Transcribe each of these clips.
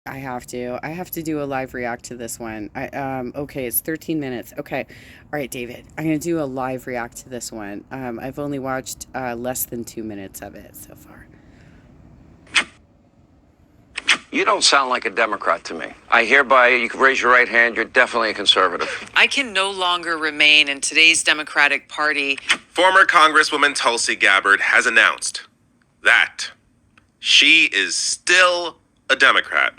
I have to. I have to do a live react to this one. Okay, it's 13 minutes. Okay. All right, David. I'm going to do a live react to this one. I've only watched less than 2 minutes of it so far. You don't sound like a Democrat to me. I hereby, you can raise your right hand, you're definitely a conservative. I can no longer remain in today's Democratic Party. Former Congresswoman Tulsi Gabbard has announced that she is still a Democrat,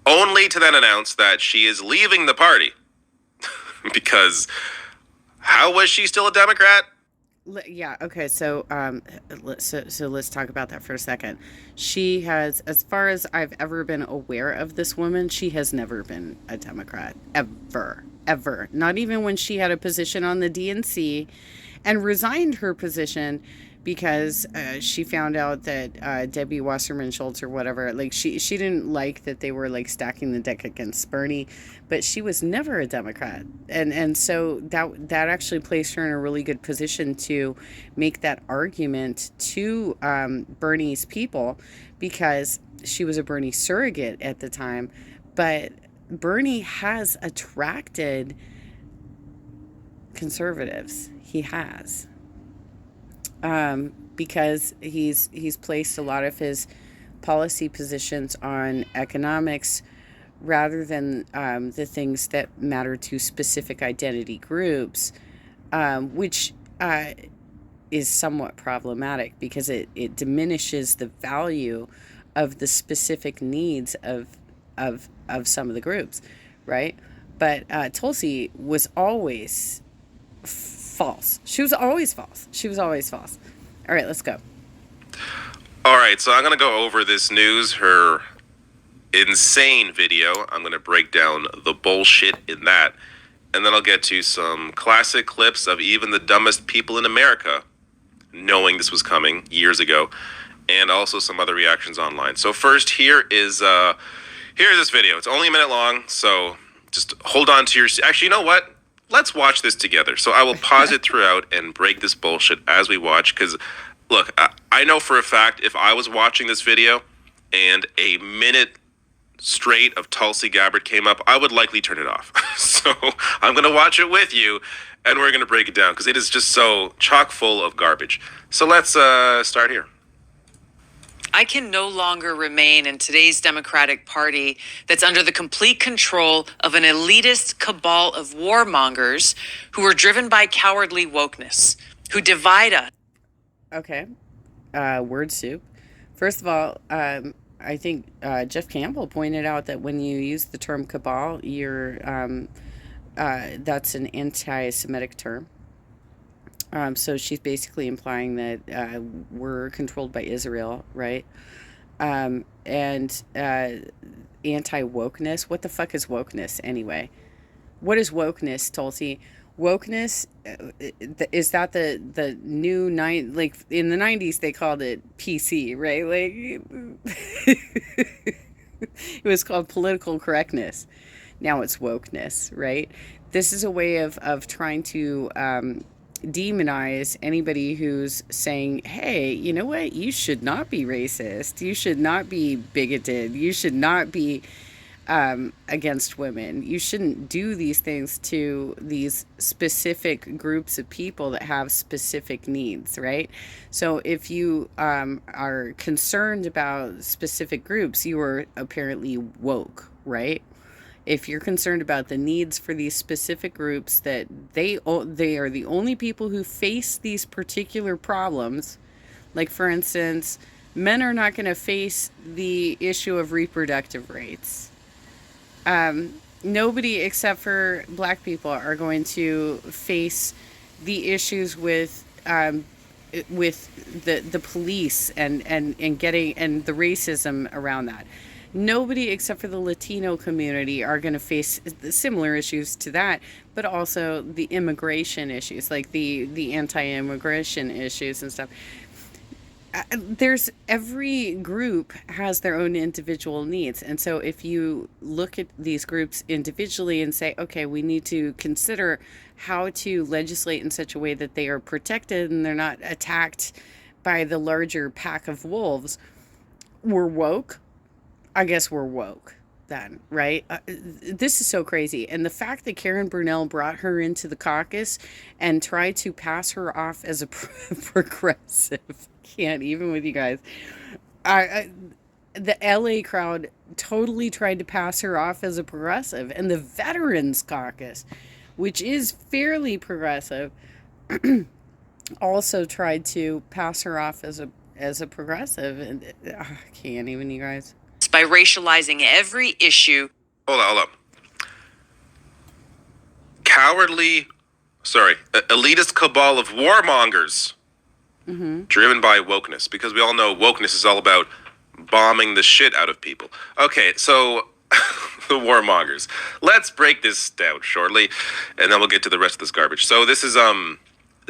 only to then announce that she is leaving the party. Because how was she still a Democrat? Yeah, okay, so let's talk about that for a second. She has, as far as I've ever been aware of this woman, she has never been a Democrat. Ever. Not even when she had a position on the DNC and resigned her position because she found out that Debbie Wasserman Schultz or whatever, like she didn't like that they were like stacking the deck against Bernie, but she was never a Democrat, and so that actually placed her in a really good position to make that argument to Bernie's people, because she was a Bernie surrogate at the time, but Bernie has attracted conservatives. He has. Because he's placed a lot of his policy positions on economics rather than the things that matter to specific identity groups, which is somewhat problematic because it diminishes the value of the specific needs of some of the groups, right? But Tulsi was always false. She was always false. All right, let's go. All right, so I'm going to go over this news, her insane video. I'm going to break down the bullshit in that. And then I'll get to some classic clips of even the dumbest people in America knowing this was coming years ago. And also some other reactions online. So first, here's this video. It's only a minute long, so just hold on to your... Actually, you know what? Let's watch this together. So I will pause it throughout and break this bullshit as we watch. Because, look, I know for a fact if I was watching this video and a minute straight of Tulsi Gabbard came up, I would likely turn it off. So I'm going to watch it with you, and we're going to break it down because it is just so chock full of garbage. So let's start here. I can no longer remain in today's Democratic Party that's under the complete control of an elitist cabal of warmongers who are driven by cowardly wokeness, who divide us. Okay. Word soup. First of all, I think Jeff Campbell pointed out that when you use the term cabal, that's an anti-Semitic term. So she's basically implying that we're controlled by Israel, right? And anti-wokeness. What the fuck is wokeness anyway? What is wokeness, Tulsi? Wokeness, is that the new like in the 90s they called it PC, right? Like it was called political correctness. Now it's wokeness, right? This is a way of trying to demonize anybody who's saying, hey, you know what, you should not be racist, you should not be bigoted, you should not be against women, you shouldn't do these things to these specific groups of people that have specific needs, right? So if you are concerned about specific groups, you are apparently woke, right? If you're concerned about the needs for these specific groups, that they are the only people who face these particular problems, like for instance, men are not going to face the issue of reproductive rights. Nobody except for black people are going to face the issues with the police and getting and the racism around that. Nobody except for the Latino community are going to face similar issues to that, but also the immigration issues, like the anti-immigration issues and stuff. There's every group has their own individual needs. And so if you look at these groups individually and say, okay, we need to consider how to legislate in such a way that they are protected and they're not attacked by the larger pack of wolves, we're woke. I guess we're woke. then, right? This is so crazy. And the fact that Karen Brunell brought her into the caucus and tried to pass her off as a progressive, can't even with you guys. The LA crowd totally tried to pass her off as a progressive. And the Veterans Caucus, which is fairly progressive, also tried to pass her off as a progressive. And I can't even, you guys. By racializing every issue. Hold on. Elitist cabal of warmongers driven by wokeness, because we all know wokeness is all about bombing the shit out of people. Okay, so the warmongers. Let's break this down shortly, and then we'll get to the rest of this garbage. So this is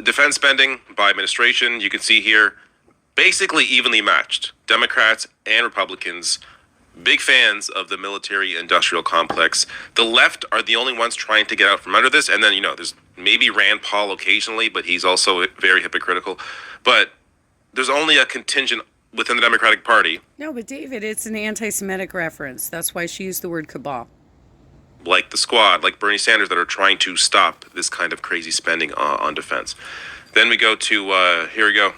defense spending by administration. You can see here, basically evenly matched. Democrats and Republicans, big fans of the military-industrial complex. The left are the only ones trying to get out from under this. And then, there's maybe Rand Paul occasionally, but he's also very hypocritical. But there's only a contingent within the Democratic Party. No, but David, it's an anti-Semitic reference. That's why she used the word cabal. Like the Squad, like Bernie Sanders, that are trying to stop this kind of crazy spending on defense. Then we go to, here we go.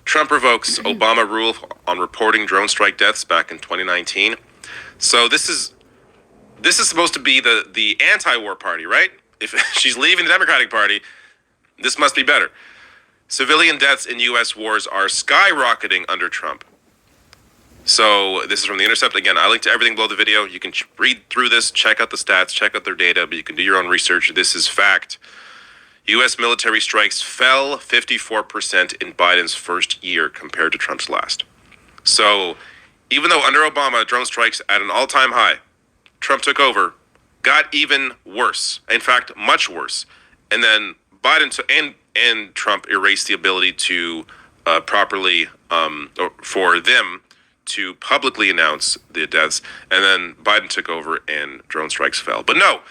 Trump revokes Obama rule on reporting drone strike deaths back in 2019. So this is supposed to be the anti-war party, right? If she's leaving the Democratic Party, this must be better. Civilian deaths in U.S. wars are skyrocketing under Trump. So this is from The Intercept. Again, I link to everything below the video. You can read through this, check out the stats, check out their data, but you can do your own research. This is fact. U.S. military strikes fell 54% in Biden's first year compared to Trump's last. So even though under Obama, drone strikes at an all-time high, Trump took over, got even worse. In fact, much worse. And then Biden and Trump erased the ability to properly, or for them to publicly announce the deaths. And then Biden took over and drone strikes fell. But no,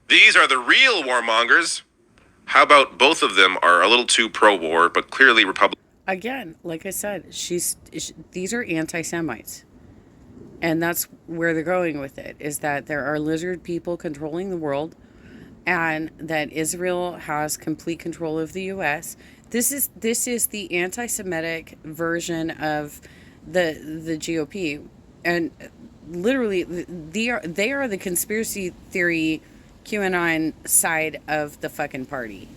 these are the real warmongers. How about both of them are a little too pro-war, but clearly Republican? Again, like I said, these are anti-Semites. And that's where they're going with it, is that there are lizard people controlling the world, and that Israel has complete control of the U.S. This is the anti-Semitic version of the GOP. And literally, they are the conspiracy theory QAnon side of the fucking party.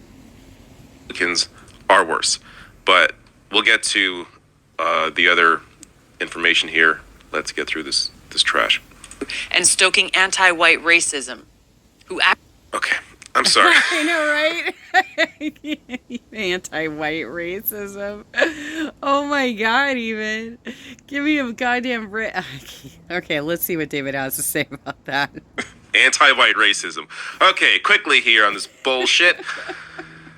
Republicans are worse, but we'll get to the other information here. Let's get through this trash. And stoking anti-white racism. Okay, I'm sorry. I know, right? Anti-white racism. Oh my God, even. Give me a goddamn break. Okay, let's see what David has to say about that. Anti-white racism. Okay, quickly here on this bullshit.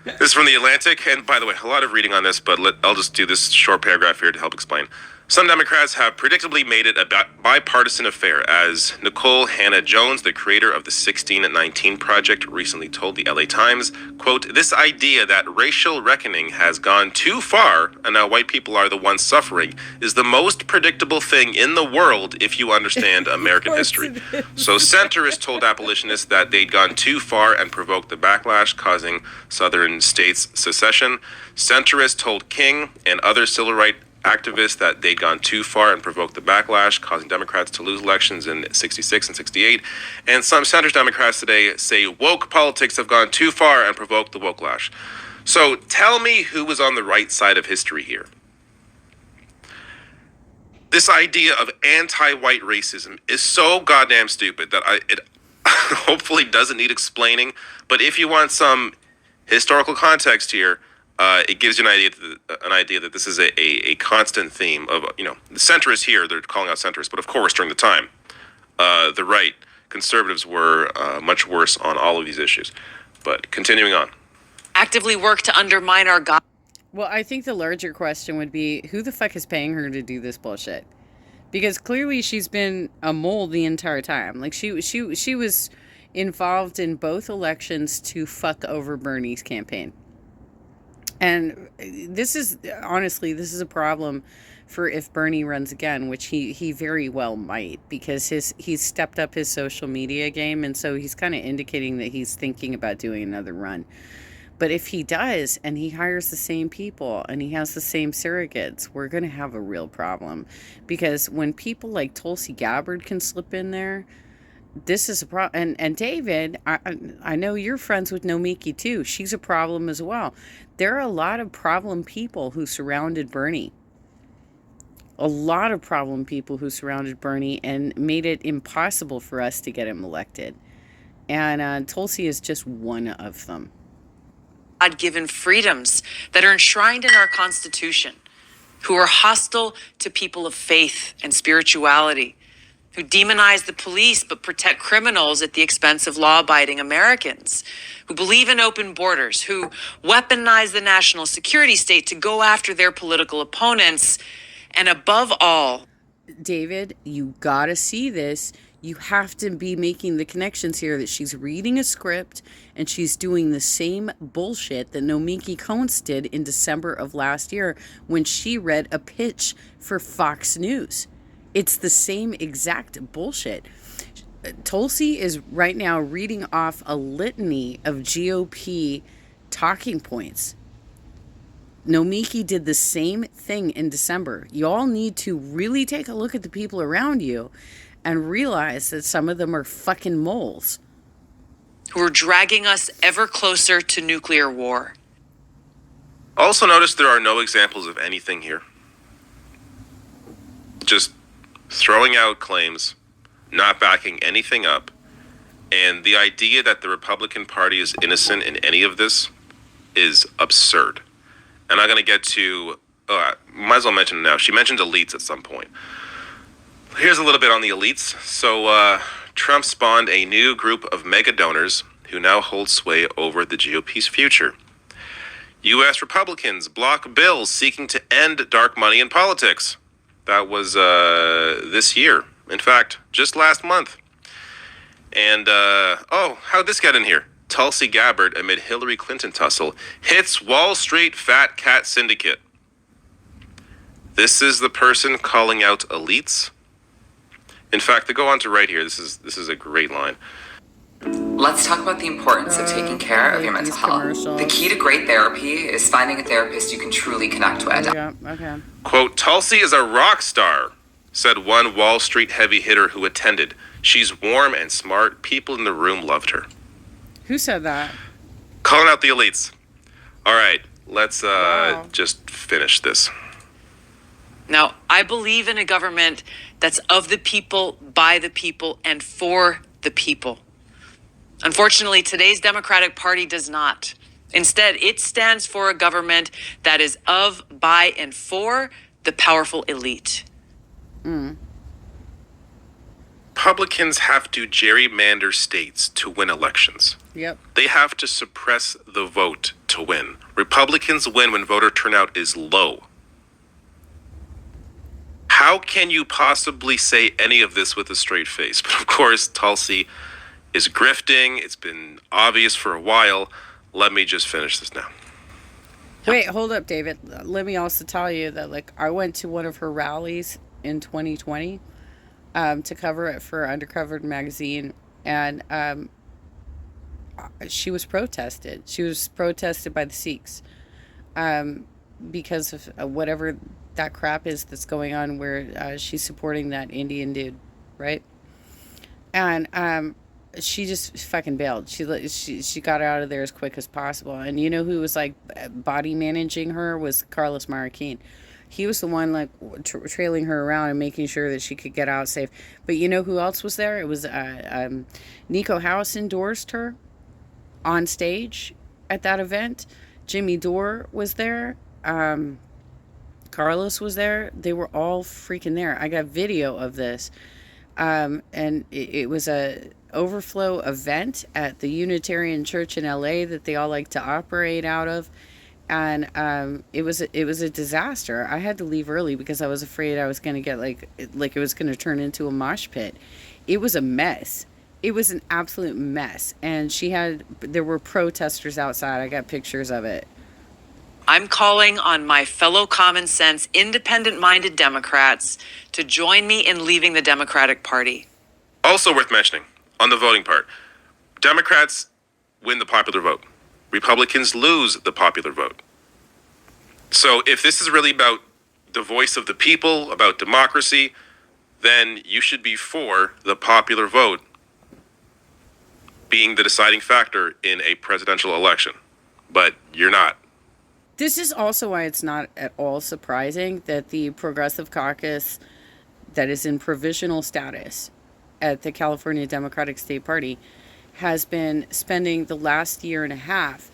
This is from The Atlantic, and by the way, a lot of reading on this, but I'll just do this short paragraph here to help explain. Some Democrats have predictably made it a bipartisan affair, as Nicole Hannah-Jones, the creator of the 1619 Project, recently told the LA Times, quote, "This idea that racial reckoning has gone too far and now white people are the ones suffering is the most predictable thing in the world if you understand American history." So centrists told abolitionists that they'd gone too far and provoked the backlash, causing southern states secession. Centrists told King and other civil rights activists that they'd gone too far and provoked the backlash, causing Democrats to lose elections in 66 and 68. And some centrist Democrats today say woke politics have gone too far and provoked the woke lash. So tell me who was on the right side of history here. This idea of anti-white racism is so goddamn stupid that it hopefully doesn't need explaining. But if you want some historical context here, it gives you an idea that this is a constant theme of, the centrists here, they're calling out centrists, but of course during the time, the right conservatives were much worse on all of these issues. But continuing on. Actively work to undermine our God. Well, I think the larger question would be, who the fuck is paying her to do this bullshit? Because clearly she's been a mole the entire time. Like she was involved in both elections to fuck over Bernie's campaign. And this is a problem for if Bernie runs again, which he very well might, because he's stepped up his social media game, and so he's kind of indicating that he's thinking about doing another run. But if he does, and he hires the same people, and he has the same surrogates, we're going to have a real problem. Because when people like Tulsi Gabbard can slip in there, this is a problem. And David, I know you're friends with Nomiki too. She's a problem as well. There are a lot of problem people who surrounded Bernie. A lot of problem people who surrounded Bernie and made it impossible for us to get him elected. And Tulsi is just one of them. God-given freedoms that are enshrined in our Constitution, who are hostile to people of faith and spirituality, who demonize the police but protect criminals at the expense of law-abiding Americans, who believe in open borders, who weaponize the national security state to go after their political opponents, and above all... David, you gotta see this. You have to be making the connections here that she's reading a script and she's doing the same bullshit that Nomiki Coates did in December of last year when she read a pitch for Fox News. It's the same exact bullshit. Tulsi is right now reading off a litany of GOP talking points. Nomiki did the same thing in December. Y'all need to really take a look at the people around you and realize that some of them are fucking moles. Who are dragging us ever closer to nuclear war. Also notice there are no examples of anything here. Just throwing out claims, not backing anything up, and the idea that the Republican Party is innocent in any of this is absurd. And I'm going to get to, might as well mention it now. She mentioned elites at some point. Here's a little bit on the elites. So Trump spawned a new group of mega donors who now hold sway over the GOP's future. U.S. Republicans block bills seeking to end dark money in politics. That was this year. In fact, just last month. And, how'd this get in here? Tulsi Gabbard, amid Hillary Clinton tussle, hits Wall Street fat cat syndicate. This is the person calling out elites? In fact, to go on to right here, this is a great line. Let's talk about the importance of taking care of your mental health. The key to great therapy is finding a therapist you can truly connect with. Yeah, okay. Quote, Tulsi is a rock star, said one Wall Street heavy hitter who attended. She's warm and smart. People in the room loved her. Who said that? Calling out the elites. All right, let's just finish this. Now, I believe in a government that's of the people, by the people, and for the people. Unfortunately, today's Democratic Party does not. Instead, it stands for a government that is of, by, and for the powerful elite. Republicans have to gerrymander states to win elections. Yep. They have to suppress the vote to win. Republicans win when voter turnout is low. How can you possibly say any of this with a straight face? But of course, Tulsi is grifting. It's been obvious for a while. Let me just finish this now. Wait, hold up, David. Let me also tell you that, I went to one of her rallies in 2020 to cover it for Undercover Magazine, and she was protested. She was protested by the Sikhs because of whatever that crap is that's going on, where she's supporting that Indian dude, right? And she just fucking bailed. She got out of there as quick as possible. And you know who was body managing her was Carlos Marroquin. He was the one trailing her around and making sure that she could get out safe. But you know who else was there? It was Nico House endorsed her on stage at that event. Jimmy Dore was there. Carlos was there. They were all freaking there. I got video of this. And it was a overflow event at the Unitarian Church in LA that they all like to operate out of. And it was a disaster. I had to leave early because I was afraid I was going to get it was going to turn into a mosh pit. It was a mess. It was an absolute mess. And there were protesters outside. I got pictures of it. I'm calling on my fellow common sense, independent-minded Democrats to join me in leaving the Democratic Party. Also worth mentioning, on the voting part, Democrats win the popular vote. Republicans lose the popular vote. So if this is really about the voice of the people, about democracy, then you should be for the popular vote being the deciding factor in a presidential election. But you're not. This is also why it's not at all surprising that the Progressive Caucus that is in provisional status at the California Democratic State Party has been spending the last year and a half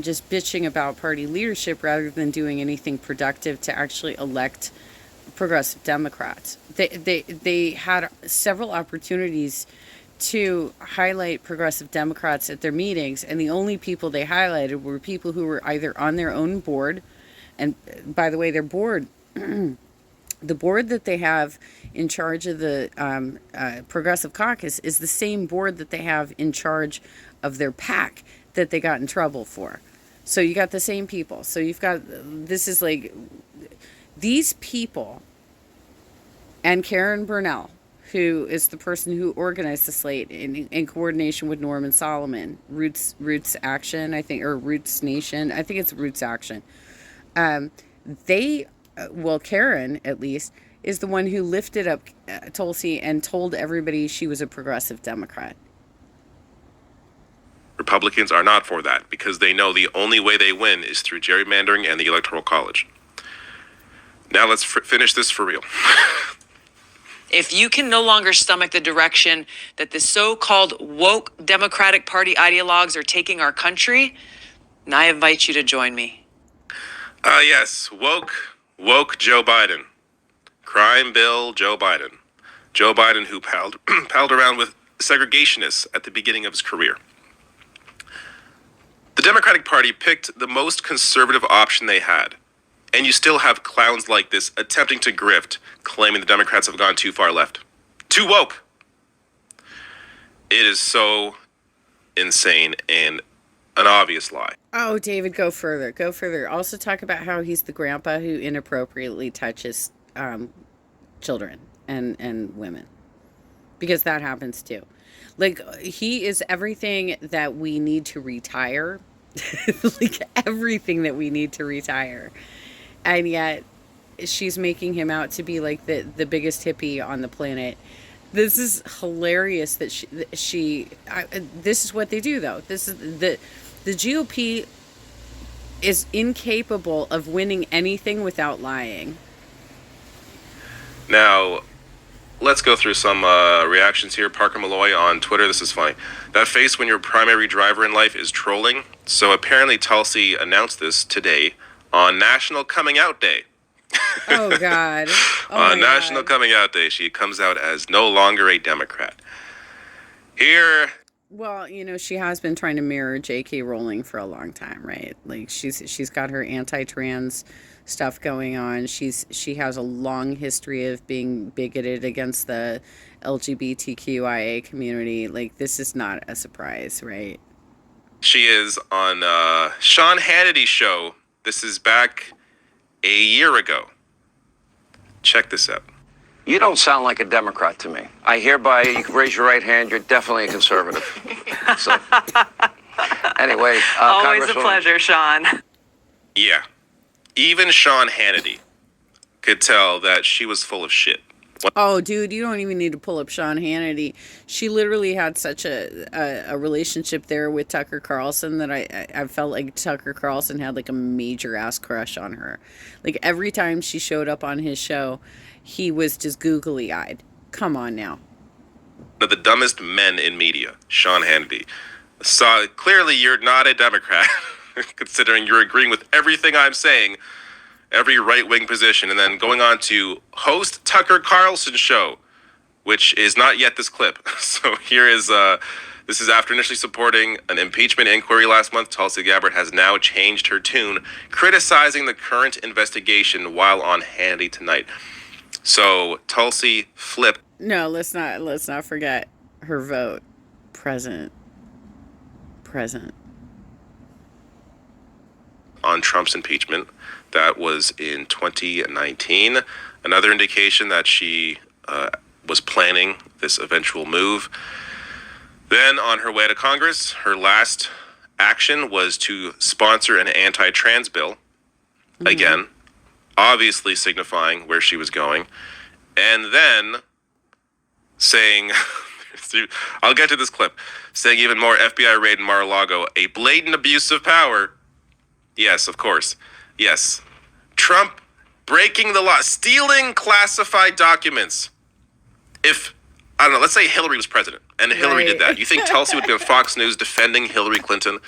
just bitching about party leadership rather than doing anything productive to actually elect progressive Democrats. They had several opportunities to highlight progressive Democrats at their meetings, and the only people they highlighted were people who were either on their own board, and by the way, their board, the board that they have in charge of the Progressive Caucus is the same board that they have in charge of their PAC that they got in trouble for. So you got the same people. So you've got, this is like, these people, and Karen Burnell, who is the person who organized the slate in coordination with Norman Solomon, Roots Action, I think, or Roots Nation, I think it's Roots Action. Karen, at least, is the one who lifted up Tulsi and told everybody she was a progressive Democrat. Republicans are not for that because they know the only way they win is through gerrymandering and the Electoral College. Now let's finish this for real. If you can no longer stomach the direction that the so-called woke Democratic Party ideologues are taking our country, then I invite you to join me. Yes, woke Joe Biden. Crime bill Joe Biden. Joe Biden who palled around with segregationists at the beginning of his career. The Democratic Party picked the most conservative option they had. And you still have clowns like this attempting to grift, claiming the Democrats have gone too far left. Too woke. It is so insane and an obvious lie. Oh, David, go further. Go further. Also talk about how he's the grandpa who inappropriately touches children and women. Because that happens too. Like, he is everything that we need to retire. Like, everything that we need to retire. And yet, she's making him out to be like the biggest hippie on the planet. This is hilarious that this is what they do, though. This is the GOP is incapable of winning anything without lying. Now, let's go through some reactions here. Parker Malloy on Twitter. This is funny. That face when your primary driver in life is trolling. So apparently Tulsi announced this today on National Coming Out Day. Oh, God. On National Coming Out Day, she comes out as no longer a Democrat. Here. Well, you know, she has been trying to mirror J.K. Rowling for a long time, right? Like, she's got her anti-trans stuff going on. She has a long history of being bigoted against the LGBTQIA community. Like, this is not a surprise, right? She is on Sean Hannity's show. This is back a year ago. Check this out. You don't sound like a Democrat to me. I hereby, you can raise your right hand, you're definitely a conservative. So, anyway. Always a pleasure, Sean. Yeah. Even Sean Hannity could tell that she was full of shit. Oh, dude, you don't even need to pull up Sean Hannity. She literally had such a relationship there with Tucker Carlson that I felt like Tucker Carlson had like a major ass crush on her. Like, every time she showed up on his show, he was just googly eyed. Come on now. One of the dumbest men in media, Sean Hannity. So clearly you're not a Democrat, considering you're agreeing with everything I'm saying. Every right-wing position, and then going on to host Tucker Carlson's show, which is not yet this clip. So here is, this is after initially supporting an impeachment inquiry last month. Tulsi Gabbard has now changed her tune, criticizing the current investigation while on Hannity tonight. So Tulsi flipped. No, let's not forget her vote. Present. on Trump's impeachment. That was in 2019. Another indication that she was planning this eventual move. Then, on her way to Congress, her last action was to sponsor an anti-trans bill. Again, obviously signifying where she was going. And then saying, I'll get to this clip, saying even more, FBI raid in Mar-a-Lago, a blatant abuse of power. Yes, of course. Yes. Trump breaking the law, stealing classified documents. If, I don't know, let's say Hillary was president and Hillary did that. You think Tulsi would be on Fox News defending Hillary Clinton?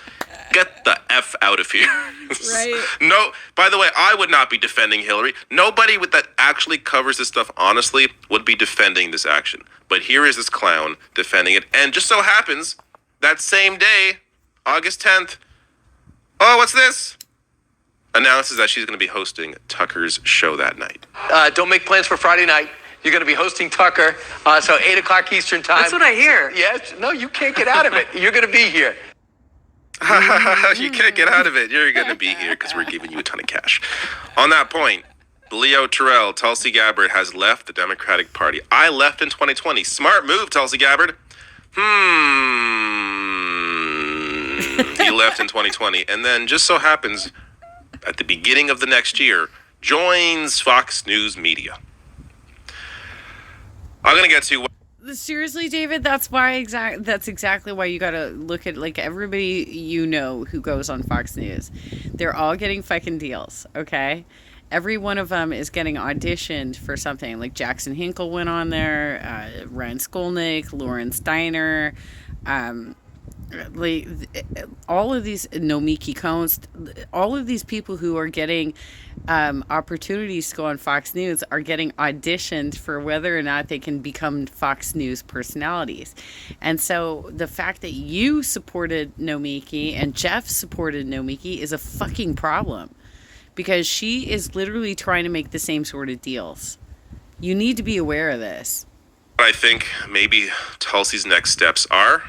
Get the F out of here. Right. No, by the way, I would not be defending Hillary. Nobody that actually covers this stuff honestly would be defending this action. But here is this clown defending it. And just so happens, that same day, August 10th, oh, what's this? Announces that she's going to be hosting Tucker's show that night. Don't make plans for Friday night. You're going to be hosting Tucker, so 8 o'clock Eastern time. That's what I hear. Yes? No, you can't get out of it. You're going to be here. You can't get out of it. You're going to be here because we're giving you a ton of cash. On that point, Leo Terrell, Tulsi Gabbard, has left the Democratic Party. I left in 2020. Smart move, Tulsi Gabbard. He left in 2020. And then just so happens, at the beginning of the next year, joins Fox News Media. I'm going to get to... Seriously, David, that's exactly why you gotta look at, like, everybody you know who goes on Fox News. They're all getting fucking deals, okay? Every one of them is getting auditioned for something. Like Jackson Hinkle went on there, Ryan Skolnick, Lauren Steiner, like all of these, Nomiki Cones, all of these people who are getting opportunities to go on Fox News are getting auditioned for whether or not they can become Fox News personalities. And so the fact that you supported Nomiki and Jeff supported Nomiki is a fucking problem, because she is literally trying to make the same sort of deals. You need to be aware of this. I think maybe Tulsi's next steps are,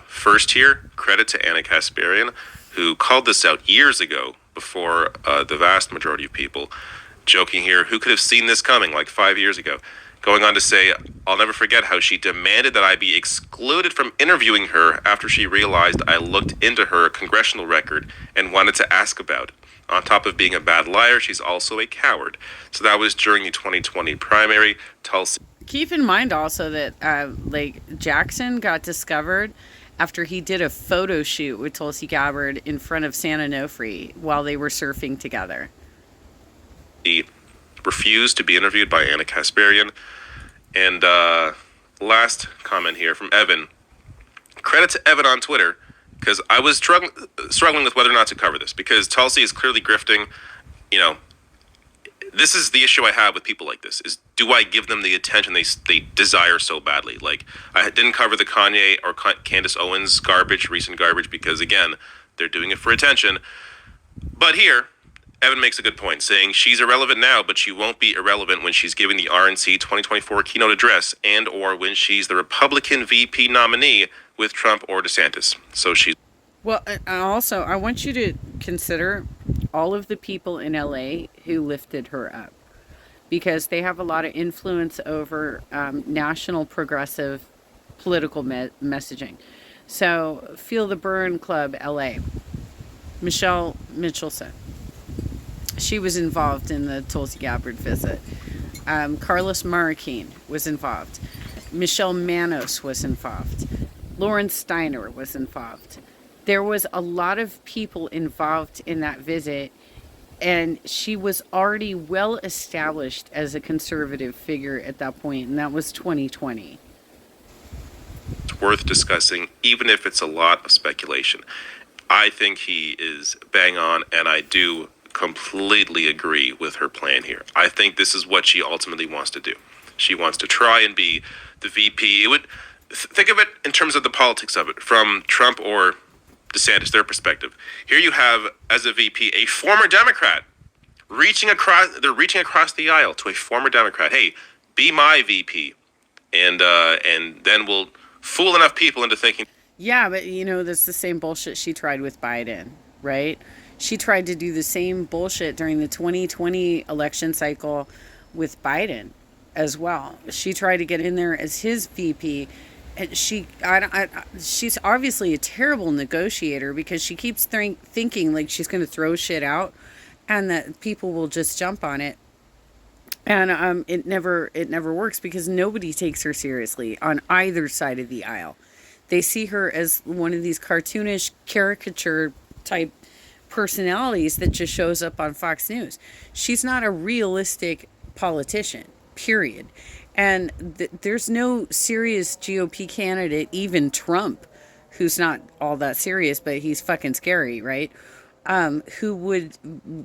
first here, credit to Anna Kasparian, who called this out years ago before the vast majority of people, joking here, who could have seen this coming like 5 years ago, going on to say, I'll never forget how she demanded that I be excluded from interviewing her after she realized I looked into her congressional record and wanted to ask about it. On top of being a bad liar, she's also a coward. So that was during the 2020 primary. Tulsi. Keep in mind also that like Jackson got discovered after he did a photo shoot with Tulsi Gabbard in front of San Onofre while they were surfing together. He refused to be interviewed by Anna Kasparian. And last comment here from Evan. Credit to Evan on Twitter, because I was struggling with whether or not to cover this, because Tulsi is clearly grifting. You know, this is the issue I have with people like this, is do I give them the attention they desire so badly? Like, I didn't cover the Kanye or Candace Owens recent garbage, because, again, they're doing it for attention. But here, Evan makes a good point, saying she's irrelevant now, but she won't be irrelevant when she's giving the RNC 2024 keynote address and or when she's the Republican VP nominee with Trump or DeSantis. So she's... Well, also, I want you to consider all of the people in LA who lifted her up, because they have a lot of influence over national progressive political messaging. So, Feel the Burn Club LA, Michelle Michelson, she was involved in the Tulsi Gabbard visit. Carlos Marroquin was involved. Michelle Manos was involved. Lauren Steiner was involved. There was a lot of people involved in that visit, and she was already well established as a conservative figure at that point, and that was 2020. It's worth discussing, even if it's a lot of speculation. I think he is bang on, and I do completely agree with her plan here. I think this is what she ultimately wants to do. She wants to try and be the VP. It would... Think of it in terms of the politics of it, from Trump or DeSantis, their perspective. Here you have, as a VP, a former Democrat reaching across the aisle to a former Democrat. Hey, be my VP, and then we'll fool enough people into thinking. Yeah, but you know, that's the same bullshit she tried with Biden, right? She tried to do the same bullshit during the 2020 election cycle with Biden as well. She tried to get in there as his VP. And she's obviously a terrible negotiator because she keeps thinking like she's going to throw shit out and that people will just jump on it. And it never works because nobody takes her seriously on either side of the aisle. They see her as one of these cartoonish caricature type personalities that just shows up on Fox News. She's not a realistic politician, period. And there's no serious GOP candidate, even Trump, who's not all that serious, but he's fucking scary, right? Who would,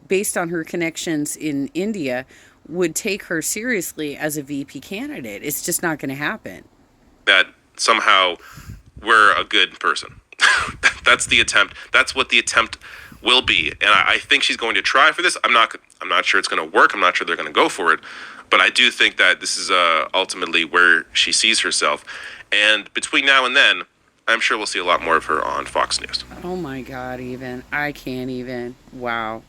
based on her connections in India, would take her seriously as a VP candidate. It's just not going to happen. That somehow we're a good person. That's the attempt. That's what the attempt will be. And I think she's going to try for this. I'm not sure it's going to work. I'm not sure they're going to go for it. But I do think that this is ultimately where she sees herself. And between now and then, I'm sure we'll see a lot more of her on Fox News. Oh my God, even. I can't even. Wow.